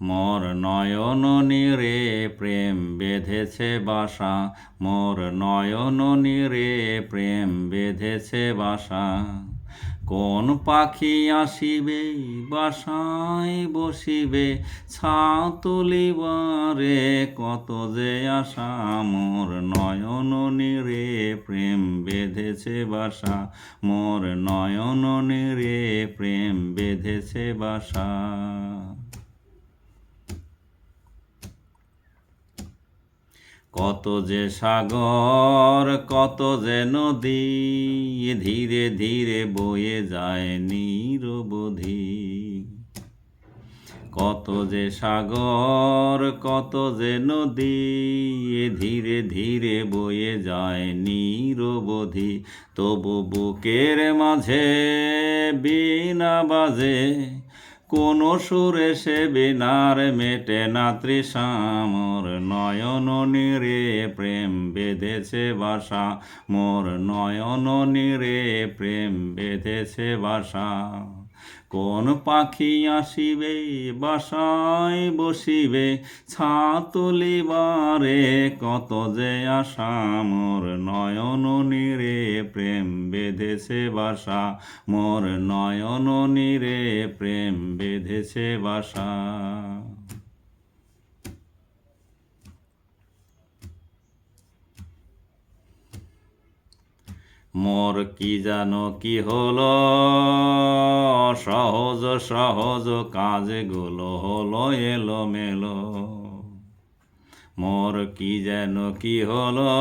মোর নয়ন নীরে প্রেম বেঁধেছে বাসা, মোর নয়ন নীরে প্রেম বেঁধেছে বাসা। কোন পাখি আসিবে বাসায় বসিবে, ছাঁ তুলিবারে কত যে আশা। মোর নয়ন নীরে প্রেম বেঁধেছে বাসা, মোর নয়ন নীরে প্রেম বেঁধেছে বাসা। কত যে সাগর কত যে নদী, ধীরে ধীরে বয়ে যায় নিরবধি। কত যে সাগর কত যে নদী, ধীরে ধীরে বয়ে যায় নিরবধি। তবু বুকের মাঝে বীণা বাজে, কোন সুরে সে বীণার মেটে না তৃষা। মোর নয়ন নীরে প্রেম বেঁধেছে বাসা, মোর নয়ন নীরে প্রেম বেঁধেছে বাসা। কোন পাখি আসিবে বাসায় বসিবে, ছাঁ তুলিবারে কত যে আশা। মোর নয়ন নীরে প্রেম বেঁধেছে বাসা, মোর নয়ন নীরে প্রেম বেঁধেছে বাসা। মোর কি জানো কি হলো, সহজ সহজ কাজগুলো হলো এলোমেলো। মোর কি যেন কি হলো,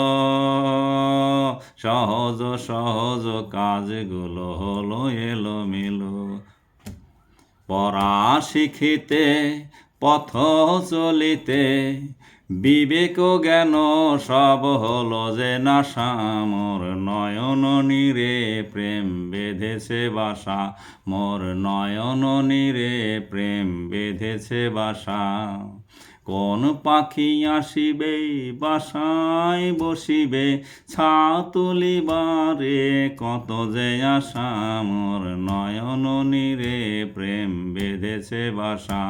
সহজ সহজ কাজগুলো হলো এলোমেলো। পড়া শিখিতে পথ চলিতে, বিবেক জ্ঞান সব হলো যে নাশা। মোর নয়ন নীরে প্রেম বেঁধেছে বাসা, মোর নয়ন নীরে প্রেম বেঁধেছে বাসা। কোন পাখি আসিবে বাসায় বসিবে, ছাঁ তুলিবারে কত যে আশা। মোর নয়ন নীরে প্রেম বেঁধেছে বাসা,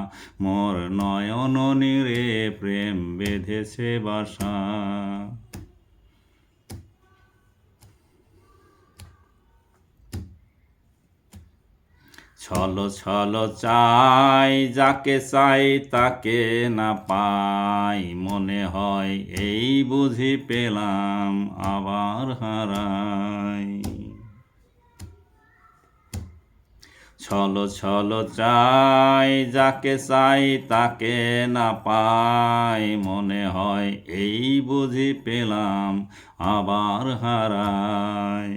মোর নয়ন নীরে প্রেম বেঁধেছে বাসা। ছল ছল চাই যাকে চাই তাকে না পাই, মনে হয় এই বুঝি পেলাম আবার হারাই। ছল ছল চাই যাকে চাই তাকে না পাই, মনে হয় এই বুঝি পেলাম আবার হারাই।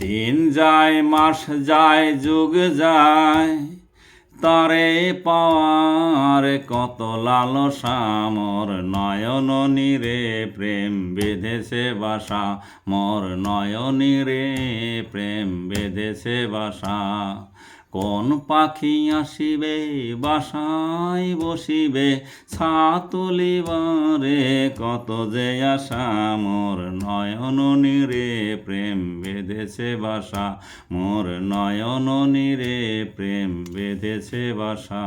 দিন যায় মাস যায় যুগ যায়, তারে পাওয়ার কত লালসা। মোর নয়ন নীরে প্রেম বেঁধেছে বাসা, মোর নয়ন নীরে প্রেম বেঁধেছে বাসা। কোন পাখি আসিবে বাসায় বসিবে, ছাঁ তুলিবারে কত যে আশা। মোর নয়ন নীরে প্রেম বেঁধেছে বাসা, মোর নয়ন নীরে প্রেম বেঁধেছে বাসা।